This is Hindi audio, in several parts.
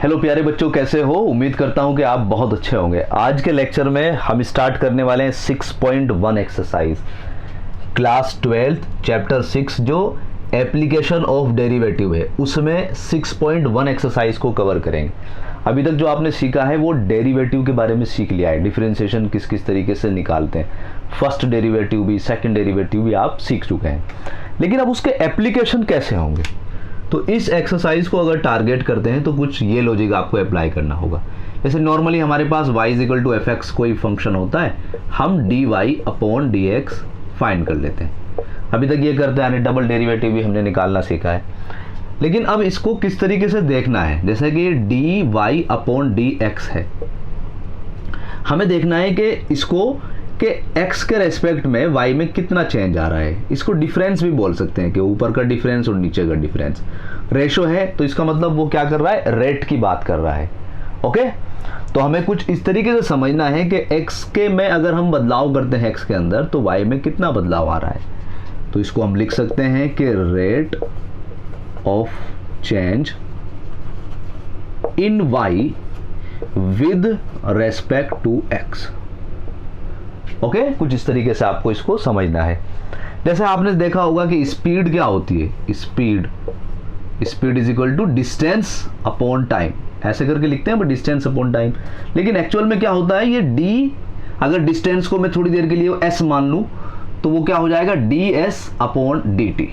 हेलो प्यारे बच्चों, कैसे हो? उम्मीद करता हूं कि आप बहुत अच्छे होंगे। आज के लेक्चर में हम स्टार्ट करने वाले हैं 6.1 एक्सरसाइज, क्लास 12 चैप्टर 6 जो एप्लीकेशन ऑफ डेरिवेटिव है, उसमें 6.1 एक्सरसाइज को कवर करेंगे। अभी तक जो आपने सीखा है वो डेरिवेटिव के बारे में सीख लिया है, डिफरेंशिएशन किस किस तरीके से निकालते हैं, फर्स्ट डेरिवेटिव भी सेकंड डेरिवेटिव भी आप सीख चुके हैं। लेकिन अब उसके एप्लीकेशन कैसे होंगे, तो इस एक्सरसाइज को अगर टारगेट करते हैं तो कुछ ये लॉजिक आपको अप्लाई करना होगा। जैसे नॉर्मली हमारे पास y इक्वल टू एफ कोई फंक्शन होता है, हम dy अपॉन dx फाइंड कर लेते हैं। अभी तक ये करते हैं, डबल डेरिवेटिव भी हमने निकालना सीखा है। लेकिन अब इसको किस तरीके से देखना है, जैसे कि dy अपॉन dx है, हमें देखना है कि इसको कि x के रेस्पेक्ट में y में कितना चेंज आ रहा है। इसको डिफरेंस भी बोल सकते हैं कि ऊपर का डिफरेंस और नीचे का डिफरेंस। रेशो है तो इसका मतलब वो क्या कर रहा है, रेट की बात कर रहा है। ओके, तो हमें कुछ इस तरीके से समझना है कि x के में अगर हम बदलाव करते हैं x के अंदर तो y में कितना बदलाव आ रहा है। तो इसको हम लिख सकते हैं कि rate of change in y with respect to x। Okay, कुछ इस तरीके से आपको इसको समझना है। जैसे आपने देखा होगा कि स्पीड क्या होती है, speed is equal to distance upon time, ऐसे करके लिखते हैं बट डिस्टेंस अपॉन टाइम। लेकिन एक्चुअल में क्या होता है, ये d, अगर डिस्टेंस को मैं थोड़ी देर के लिए s मान लूं तो वो क्या हो जाएगा, ds अपॉन dt।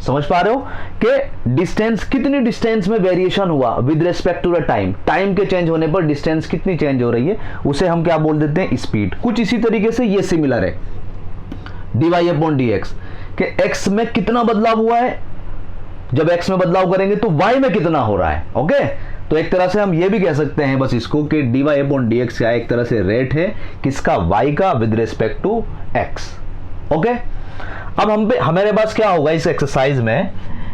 समझ पा रहे हो कि डिस्टेंस, कितनी डिस्टेंस में वेरिएशन हुआ with respect to the time, time के चेंज होने पर डिस्टेंस कितनी चेंज हो रही है, उसे हम क्या बोल देते हैं, स्पीड। कुछ इसी तरीके से ये सिमिलर है dy अपॉन dx कि x में कितना बदलाव हुआ है, जब x में बदलाव करेंगे तो y में कितना हो रहा है। ओके, तो एक तरह से हम ये भी कह सकते हैं बस इसको कि dy अपॉन dx का एक तरह से रेट है किसका, y का with respect to x। Okay, अब हमारे पास क्या होगा इस एक्सरसाइज में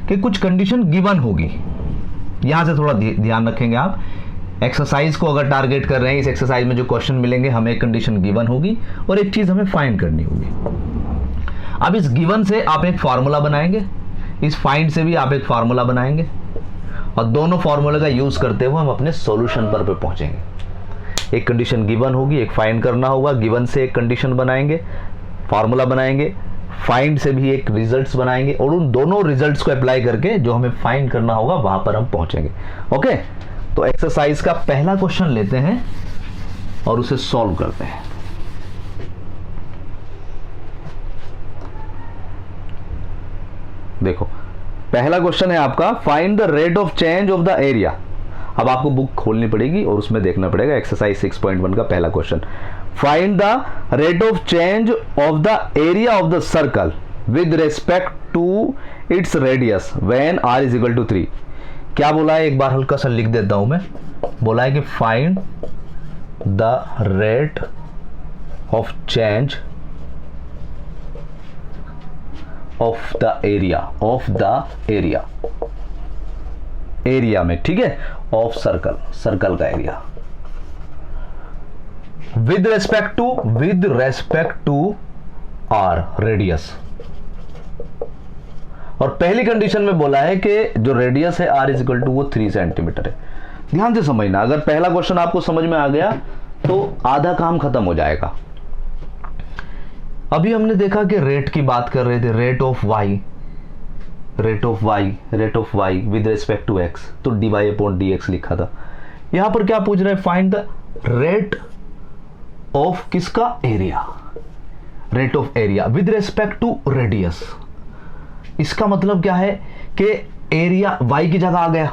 कि कुछ कंडीशन गिवन होगी। यहां से थोड़ा ध्यान रखेंगे आप, एक्सरसाइज को अगर टारगेट कर रहे हैं, इस एक्सरसाइज में जो क्वेश्चन मिलेंगे हमें एक कंडीशन गिवन होगी और एक चीज हमें फाइंड करनी होगी। अब इस गिवन से आप एक फार्मूला बनाएंगे, इस फाइंड से भी आप एक फार्मूला बनाएंगे और दोनों फार्मूले का यूज करते हुए हम अपने सॉल्यूशन पर पहुंचेंगे। एक कंडीशन गिवन होगी, एक फाइंड करना होगा, गिवन से एक कंडीशन बनाएंगे, फार्मूला बनाएंगे, फाइंड से भी एक रिजल्ट्स बनाएंगे और उन दोनों रिजल्ट्स को अप्लाई करके जो हमें फाइंड करना होगा वहां पर हम पहुंचेंगे। ओके, तो एक्सरसाइज का पहला क्वेश्चन लेते हैं और उसे सॉल्व करते हैं। देखो, पहला क्वेश्चन है आपका, find the rate of change of the area. अब आपको बुक खोलनी पड़ेगी और उसमें देखना पड़ेगा एक्सरसाइज 6.1 का पहला question. Find the rate of change of the area of the circle with respect to its radius when r is equal to 3। क्या बोला है, एक बार हल्का सा लिख देता हूं मैं। बोला है कि find the rate of change of the area, area में, ठीक है, ऑफ सर्कल का area with respect to r radius. और पहली कंडीशन में बोला है कि जो रेडियस है r इज इक्वल टू वो 3 सेंटीमीटर है। ध्यान से समझना, अगर पहला क्वेश्चन आपको समझ में आ गया तो आधा काम खत्म हो जाएगा। अभी हमने देखा कि रेट की बात कर रहे थे, rate of y with respect to x, तो dy अपॉन dx लिखा था। यहां पर क्या पूछ रहे हैं, फाइंड द रेट ऑफ किसका, area, rate of area with respect to radius. इसका मतलब क्या है कि एरिया y की जगह आ गया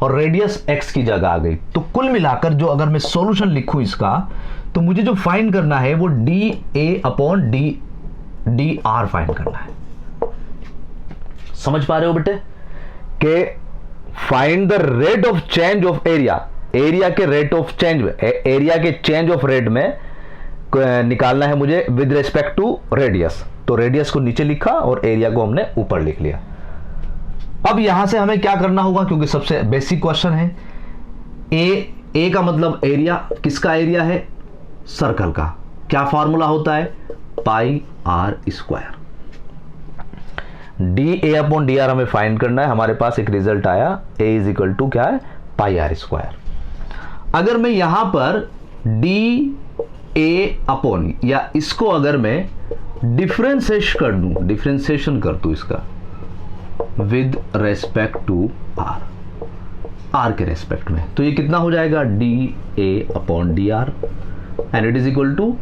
और रेडियस x की जगह आ गई। तो कुल मिलाकर जो अगर मैं सॉल्यूशन लिखूं इसका, तो मुझे जो फाइंड करना है वो dA अपॉन dr फाइंड करना है। समझ पा रहे हो बेटे कि find the rate of change of area के रेट ऑफ चेंज, एरिया के चेंज ऑफ रेट में निकालना है मुझे विद रेस्पेक्ट टू रेडियस। तो रेडियस को नीचे लिखा और एरिया को हमने ऊपर लिख लिया। अब यहां से हमें क्या करना होगा, क्योंकि सबसे बेसिक क्वेश्चन है, ए का मतलब एरिया, किसका एरिया है, सर्कल का। क्या फार्मूला होता है, पाई r square. D A upon D R हमें फाइंड करना है। हमारे पास एक रिजल्ट आया, ए इज इक्वल टू क्या है, पाई आर स्क्वायर। अगर मैं यहां पर डी ए अपॉन, या इसको अगर मैं डिफरेंशिएशन कर दूं इसका with respect to r, r के रेस्पेक्ट में, तो ये कितना हो जाएगा, D A upon D r and it is equal to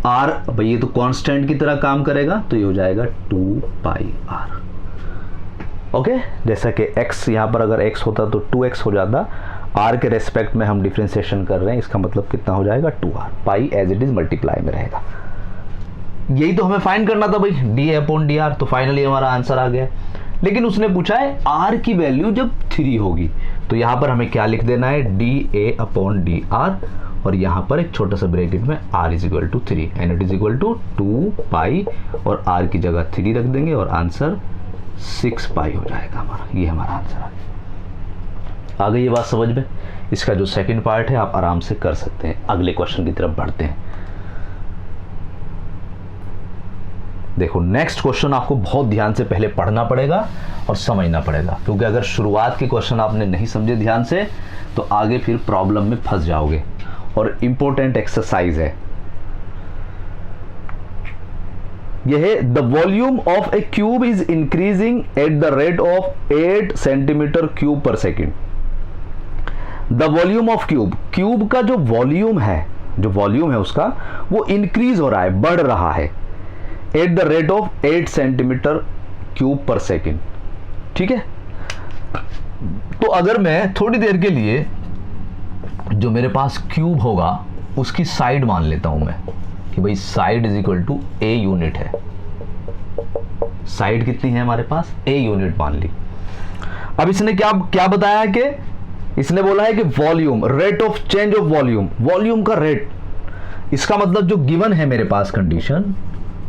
r. भाई ये तो कांस्टेंट की तरह काम करेगा, तो ये हो जाएगा 2 पाई आर। ओके, जैसा कि x यहां पर अगर x होता तो 2x हो जाता, r के रेस्पेक्ट में हम डिफरेंशिएशन कर रहे हैं, इसका मतलब कितना हो जाएगा, 2r। Pi as it is multiply में रहेगा। यही तो हमें फाइंड करना था भाई, डी ए अपॉन डी आर। तो फाइनली हमारा आंसर आ गया। लेकिन उसने पूछा है r की वैल्यू जब 3 होगी, तो यहां पर हमें क्या लिख देना है, D A upon D R, और यहां पर एक छोटा सा ब्रैकेट में r is equal to 3 and it is equal to 2 pi, और r की जगह 3 रख देंगे और आंसर 6 पाई हो जाएगा हमारा। ये हमारा आंसर आ गई ये बात समझ में। इसका जो सेकंड पार्ट है आप आराम से कर सकते हैं। अगले क्वेश्चन की तरफ बढ़ते हैं। देखो नेक्स्ट क्वेश्चन आपको बहुत ध्यान से पहले पढ़ना पड़ेगा और समझना पड़ेगा, क्योंकि अगर शुरुआत के क्वेश्चन आपने नहीं समझे ध्यान से तो आगे फिर प्रॉब्लम में फंस जाओगे। और इंपॉर्टेंट एक्सरसाइज है यह है, the volume of a cube is increasing at the rate of 8 centimetre cube per second. The volume of cube, cube का जो वॉल्यूम है उसका वो इंक्रीज हो रहा है, बढ़ रहा है, eight the rate of 8 centimetre cube per second. ठीक है, तो अगर मैं थोड़ी देर के लिए जो मेरे पास क्यूब होगा उसकी साइड मान लेता हूं मैं कि भाई side is equal to a unit है। साइड कितनी है हमारे पास, ए यूनिट मान ली। अब इसने क्या बताया कि इसने बोला है कि volume, rate of change of volume, volume का रेट। इसका मतलब जो गिवन है मेरे पास कंडीशन,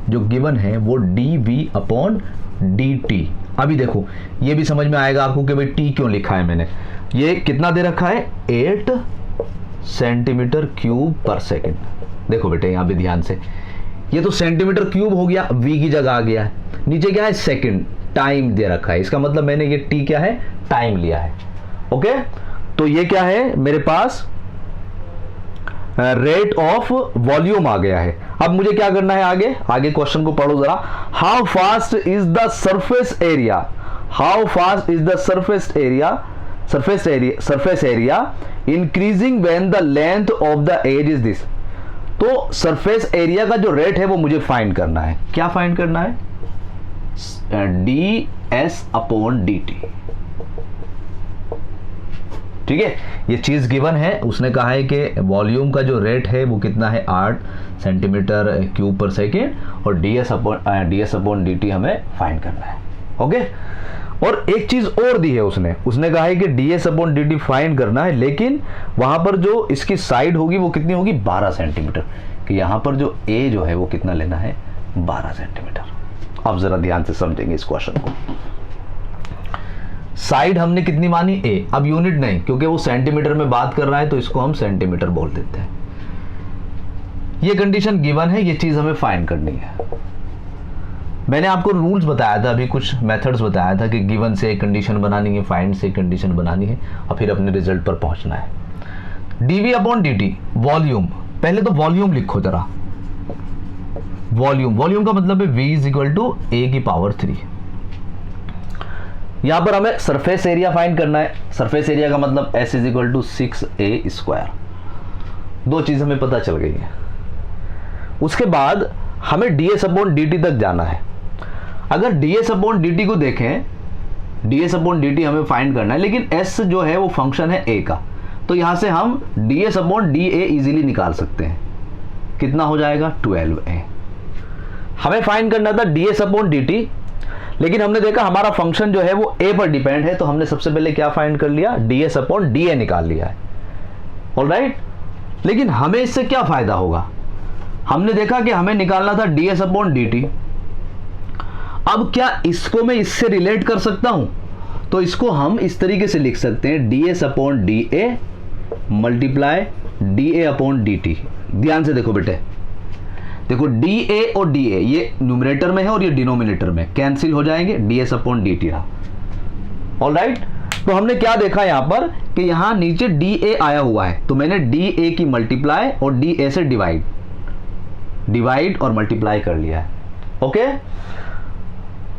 जो गिवन है वो d v upon D t. अभी देखो ये भी समझ में आएगा आपको कि भाई टी क्यों लिखा है मैंने। ये कितना दे रखा है, 8 सेंटीमीटर क्यूब पर सेकेंड। देखो बेटे यहां पे ध्यान से, ये तो सेंटीमीटर क्यूब हो गया, वी की जगह आ गया है, नीचे क्या है, सेकेंड, टाइम दे रखा है। इसका मतलब मैंने ये टी क्या है, टाइम लिया है। ओके, तो ये क्या है मेरे पास, रेट ऑफ वॉल्यूम आ गया है। अब मुझे क्या करना है, आगे क्वेश्चन को पढ़ो जरा। How fast is the surface area, how fast is the surface area increasing when the length of the edge is this. तो सरफेस एरिया का जो रेट है वो मुझे फाइंड करना है। क्या फाइंड करना है, D S upon D T. ठीक है, ये चीज गिवन है। उसने कहा है कि वॉल्यूम का जो रेट है वो कितना है, 8 सेंटीमीटर क्यूब पर सेकेंड, और d S upon D T हमें फाइंड करना है। ओके, और एक चीज और दी है उसने कहा है कि D S upon D T find करना है, लेकिन वहां पर जो इसकी साइड होगी वो कितनी होगी, 12 सेंटीमीटर। कि यहां पर जो ए जो है वो कितना लेना है, 12 सेंटीमीटर। आप जरा ध्यान से समझेंगे इस क्वेश्चन को। साइड हमने कितनी मानी, ए। अब यूनिट नहीं, क्योंकि वो सेंटीमीटर में बात कर रहा है तो इसको हम सेंटीमीटर बोल देते हैं। ये कंडीशन गिवन है, ये चीज हमें फाइंड करनी है। मैंने आपको रूल्स बताया था, अभी कुछ मेथड्स बताया था कि गिवन से एक कंडीशन बनानी है, फाइंड से एक कंडीशन बनानी है, और फिर अपने रिजल्ट पर पहुंचना है। डीवी अपॉन डी वॉल्यूम, पहले तो वॉल्यूम लिखो जरा। वॉल्यूम का मतलब है v इज इक्वल टू ए की पावर 3। यहां पर हमें सरफेस एरिया फाइंड करना है। सरफेस एरिया का मतलब s is equal to 6a square. दो चीज हमें पता चल गई है। उसके बाद हमें ds अपॉन dt तक जाना है। अगर ds अपॉन dt को देखें, ds अपॉन dt हमें फाइंड करना है, लेकिन s जो है वो फंक्शन है a का, तो यहां से हम ds अपॉन da इजीली निकाल सकते हैं। कितना हो जाएगा, 12a। हमें फाइंड करना था ds अपॉन dt, लेकिन हमने देखा हमारा फंक्शन जो है वो a पर डिपेंड है, तो हमने सबसे पहले क्या फाइंड कर लिया, ds अपॉन da निकाल लिया है। ऑलराइट, लेकिन हमें इससे क्या फायदा होगा, हमने देखा कि हमें निकालना था ds अपॉन dt। अब क्या इसको मैं इससे रिलेट कर सकता हूं, तो इसको हम इस तरीके से लिख सकते हैं, ds upon da multiply da upon dt। ध्यान से देखो बेटे, देखो डी ए और डी ए ये न्यूमरेटर में है और ये डिनोमिनेटर में, कैंसिल हो जाएंगे, D S upon D T रहा। ऑलराइट, तो हमने क्या देखा यहां पर कि यहां नीचे डी ए आया हुआ है, तो मैंने डी ए की मल्टीप्लाई और डी ए से डिवाइड और मल्टीप्लाई कर लिया है। ओके,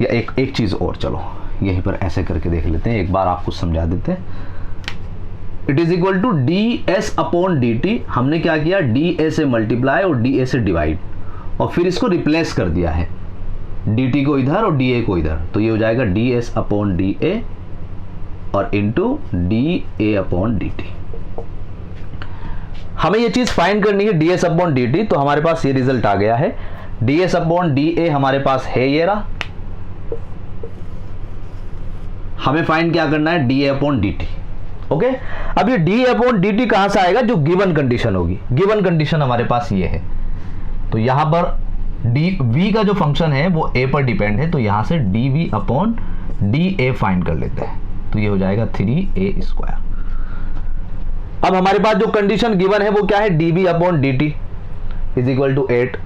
या एक चीज और, चलो यहीं पर ऐसे करके देख लेते हैं, एक बार आपको समझा देते हैं। It is equal to d S upon D t, हमने क्या किया, डी ए से मल्टीप्लाई और डी ए से डिवाइड, और फिर इसको रिप्लेस कर दिया है, डी टी को इधर और डी ए को इधर, तो ये हो जाएगा D S upon D A और into D A upon D T. हमें ये चीज फाइंड करनी है D S upon D T, तो हमारे पास ये रिजल्ट आ गया है, D S upon D A हमारे पास है ये रहा, हमें फाइंड क्या करना है, D A upon D T. Okay, अब ये डी ए अपॉन डी टी कहां से आएगा, जो गिवन कंडीशन होगी, गिवन कंडीशन हमारे पास ये है, तो यहां पर डी वी का जो फंक्शन है वो ए पर डिपेंड है, तो यहां से d v upon D a find कर लेते हैं, तो ये हो जाएगा 3a²। अब हमारे पास जो कंडीशन गिवन है वो क्या है, d v upon D t is equal to 8,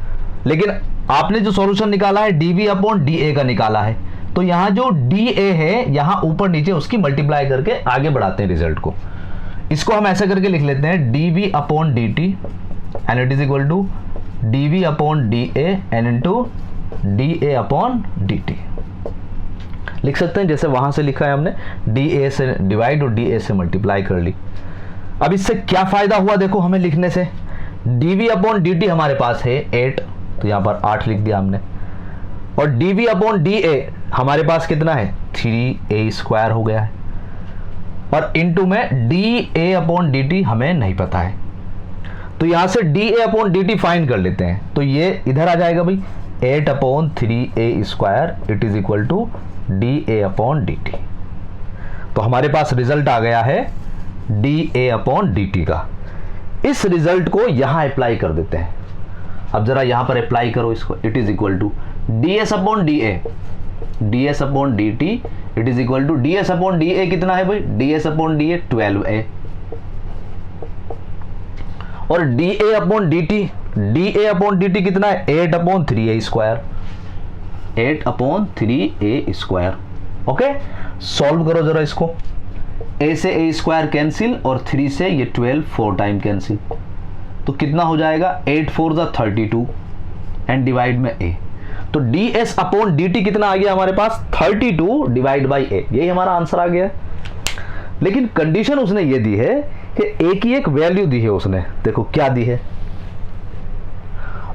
लेकिन आपने जो सॉल्यूशन निकाला है d v upon D a का निकाला है, तो यहां जो डी ए है यहां ऊपर नीचे उसकी मल्टीप्लाई करके आगे बढ़ाते हैं रिजल्ट को। इसको हम ऐसे करके लिख लेते हैं, d v upon D T and it is equal to d v upon D a and into d A upon D t लिख सकते हैं, जैसे वहां से लिखा है हमने, डी ए से डिवाइड और डी ए से मल्टीप्लाई कर ली। अब इससे क्या फायदा हुआ देखो हमें लिखने से, d v upon D T हमारे पास है 8, तो यहां पर 8 लिख दिया हमने, और d v upon D A हमारे पास कितना है, 3a² हो गया है, और इनटू में D A upon D T हमें नहीं पता है, तो यहां से D A upon D T find कर लेते हैं, तो ये इधर आ जाएगा भाई, 8 upon 3a² it is equal to D A upon D T. तो हमारे पास रिजल्ट आ गया है D A upon D t का। इस रिजल्ट को यहां अप्लाई कर देते हैं, अब जरा यहां पर अप्लाई करो इसको, it is equal to d S upon D a, d S upon D T it is equal to d S upon D a कितना है भाई, d S upon D a 12a, और D A upon D t कितना है, 8 upon 3a², 8 upon 3a²। Okay, solve करो जरा इसको, a से a² कैंसिल और 3 से ये 12 4 टाइम कैंसिल, तो कितना हो जाएगा, 8 4 = 32 एंड डिवाइड में a, तो D S upon D t कितना आ गया हमारे पास, 32 डिवाइड बाई a, यही हमारा आंसर आ गया। लेकिन कंडीशन उसने ये दी है कि a की एक वैल्यू दी है उसने, देखो क्या दी है,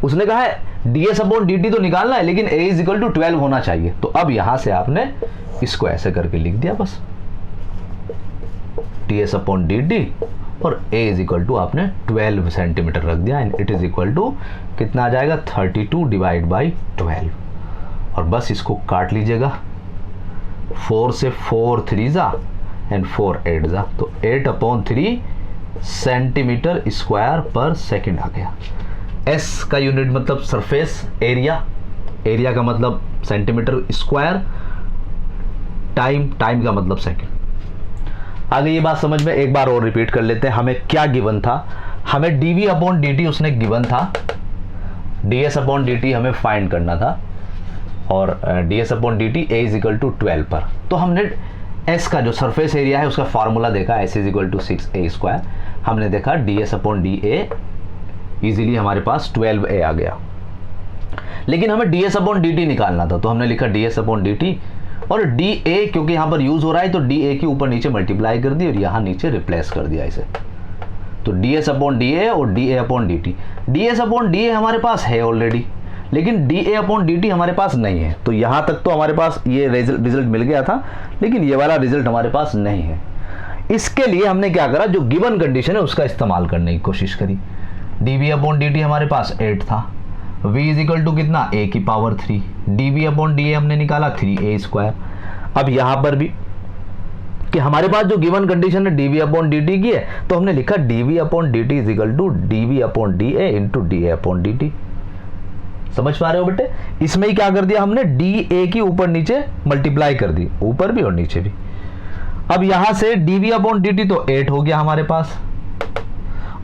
उसने कहा है D S upon D T तो निकालना है लेकिन a इज इक्वल टू 12 होना चाहिए, तो अब यहां से आपने इसको ऐसे करके लिख दिया बस, d S upon D t और a इज इक्वल टू आपने 12 सेंटीमीटर रख दिया, and it is equal to कितना आ जाएगा, 32 डिवाइड बाई 12, और बस इसको काट लीजिएगा, 4 से 4 3 जा एंड 4 8 जा, तो 8 अपॉन 3 सेंटीमीटर स्क्वायर पर सेकेंड आ गया। S का यूनिट मतलब सरफेस एरिया, एरिया का मतलब सेंटीमीटर स्क्वायर, टाइम का मतलब सेकेंड। आगे ये बात समझ में, एक बार और रिपीट कर लेते हैं, हमें क्या गिवन था, हमें d v upon D t उसने गिवन था, d S upon D T हमें फाइंड करना था, और d S upon D t a is equal to 12 पर, तो हमने एस का जो सरफेस एरिया है उसका फॉर्मूला देखा, S is equal to 6a², हमने देखा D S upon D A easily हमारे पास 12a आ गया, लेकिन हमें D S upon D T निकालना था, तो हमने लिखा D S upon D t, और डी ए क्योंकि यहां पर यूज हो रहा है तो डी ए की ऊपर नीचे मल्टीप्लाई कर दी और यहां नीचे रिप्लेस कर दिया इसे, तो D S upon D A और D A upon D T, D S upon D A हमारे पास है ऑलरेडी, लेकिन D A upon D T हमारे पास नहीं है, तो यहां तक तो हमारे पास ये रिजल्ट मिल गया था, लेकिन ये वाला रिजल्ट हमारे पास नहीं है। इसके लिए हमने क्या करा, जो गिवन कंडीशन है उसका इस्तेमाल करने की कोशिश करी, d v upon D T हमारे पास 8 था, v इज इक्वल टू कितना, a की power 3, d v upon D a हमने निकाला 3a²। अब यहां पर भी कि हमारे पास जो गिवन कंडीशन है d v upon D t की है, तो हमने लिखा d v upon D t is equal to d v upon D a into D A upon D t. समझ पा रहे हो बेटे, इसमें ही क्या कर दिया हमने, डी ए की ऊपर नीचे मल्टीप्लाई कर दी, ऊपर भी और नीचे भी। अब यहां से d v upon D T तो 8 हो गया हमारे पास,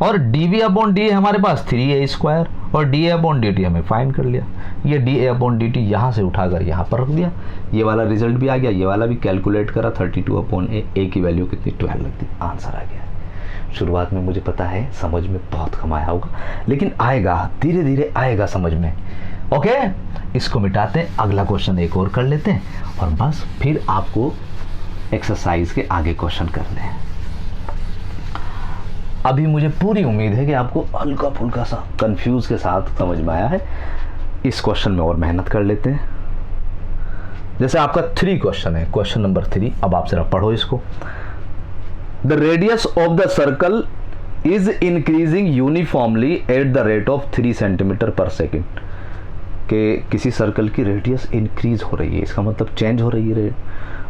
और d v upon D A हमारे पास 3a² और D A upon D T हमें फाइंड कर लिया। ये डी ए अपॉन डी टी यहाँ से उठाकर यहाँ पर रख दिया, ये वाला रिजल्ट भी आ गया, ये वाला भी कैलकुलेट करा, 32 अपॉन ए की वैल्यू कितनी 12 लगती, आंसर आ गया। शुरुआत में मुझे पता है समझ में बहुत कम आया होगा, लेकिन आएगा, धीरे धीरे आएगा समझ में। ओके, इसको मिटाते हैं, अगला क्वेश्चन एक और कर लेते हैं और बस फिर आपको एक्सरसाइज के आगे क्वेश्चन करने हैं। अभी मुझे पूरी उम्मीद है कि आपको हल्का फुल्का सा कंफ्यूज के साथ समझ में आया है। इस क्वेश्चन में और मेहनत कर लेते हैं। जैसे आपका 3 क्वेश्चन है, क्वेश्चन नंबर 3, अब आप जरा पढ़ो इसको। The radius of the circle is increasing uniformly eight the rate of 3 centimetre per second. कि किसी सर्कल की रेडियस इंक्रीज हो रही है, इसका मतलब चेंज हो रही है रेट,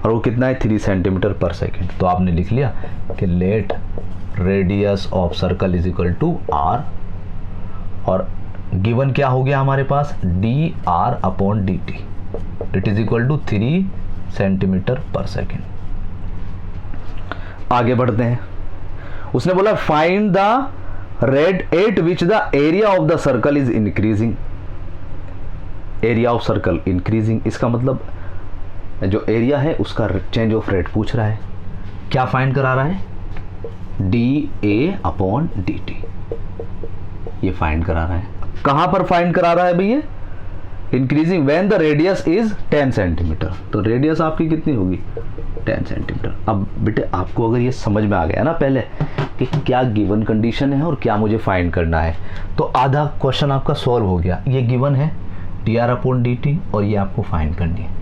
और वो कितना है 3 सेंटीमीटर पर सेकेंड। तो आपने लिख लिया कि let radius of circle is equal to R, और गिवन क्या हो गया हमारे पास, D are upon D T, it is equal to 3 centimetre per second. आगे बढ़ते हैं। उसने बोला find the rate at which the area of the circle is increasing. Area of circle increasing, इसका मतलब जो एरिया है उसका चेंज ऑफ रेट पूछ रहा है। क्या फाइंड करा रहा है, D A upon D T, ये फाइंड करा रहा है। कहां पर फाइंड करा रहा है भैया, increasing when the radius is 10 centimetre. तो रेडियस आपकी कितनी होगी, 10 सेंटीमीटर। अब बेटे आपको अगर ये समझ में आ गया ना पहले कि क्या गिवन कंडीशन है और क्या मुझे फाइंड करना है, तो आधा क्वेश्चन आपका सॉल्व हो गया। ये गिवन है D R upon D t और ये आपको फाइंड करनी है।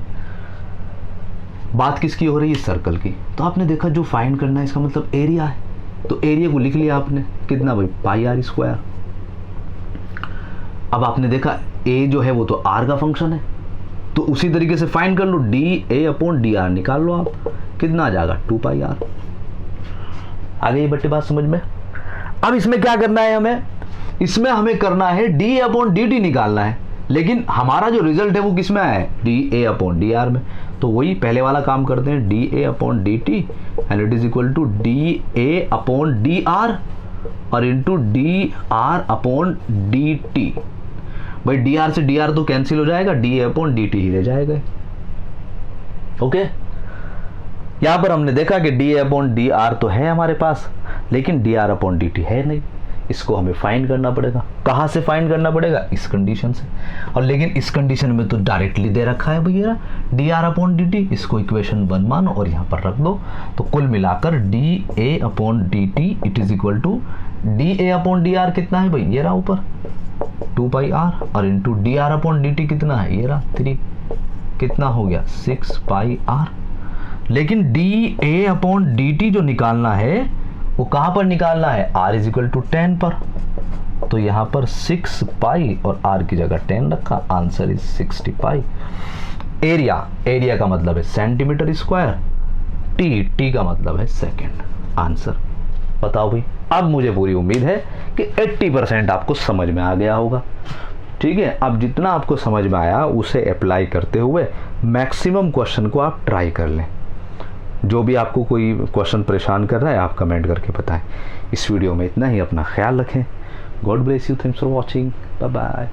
बात किसकी हो रही है, सर्कल की। तो आपने देखा जो फाइंड करना है इसका मतलब एरिया है, तो एरिया को लिख लिया आपने, कितना भाई, पाई आर स्क्वायर। अब आपने देखा ए जो है वो तो आर का फंक्शन है, तो उसी तरीके से फाइंड कर लो, डी ए अपॉन डी आर निकाल लो आप, कितना आ जाएगा 2 पाई आर। आ गई बट्टे बात समझ में। अब इसमें क्या करना है हमें, इसमें हमें करना है D A upon D T निकालना है, लेकिन हमारा जो रिजल्ट है वो किस में आया है, D A upon D R में। तो वही पहले वाला काम करते हैं, D A upon D T and it is equal to D A upon D R और into D R upon D T. भाई डी आर से डी आर तो कैंसिल हो जाएगा, D A upon D T ही रह जाएगा। ओके, यहां पर हमने देखा कि डी ए अपॉन डी आर तो है हमारे पास, लेकिन D R upon D T है नहीं। इसको हमें फाइंड करना पड़ेगा। कहाँ से फाइंड करना पड़ेगा, इस कंडीशन से। और लेकिन इस कंडीशन में तो डायरेक्टली दे रखा है भैया D R upon D T, इसको इक्वेशन 1 मानो और यहाँ पर रख दो। तो कुल मिलाकर d A upon D T it is equal to D A upon D r कितना है भाई, ये रहा ऊपर 2 पाई आर, और into D R upon D t कितना है, ये रहा 3, कितना हो गया 6 पाई आर। लेकिन D A upon D t जो निकालना है वो कहां पर निकालना है, r इज इक्वल टू 10 पर। तो यहां पर 6 पाई और r की जगह 10 रखा, answer is 60 pi. Area, area का मतलब है सेंटीमीटर स्क्वायर, टी का मतलब है सेकेंड। आंसर बताओ भाई। अब मुझे पूरी उम्मीद है कि 80% आपको समझ में आ गया होगा। ठीक है, अब जितना आपको समझ में आया उसे अप्लाई करते हुए मैक्सिमम क्वेश्चन को आप ट्राई कर लें। जो भी आपको कोई क्वेश्चन परेशान कर रहा है आप कमेंट करके बताएं। इस वीडियो में इतना ही, अपना ख्याल रखें। God bless you, thanks for watching, bye bye.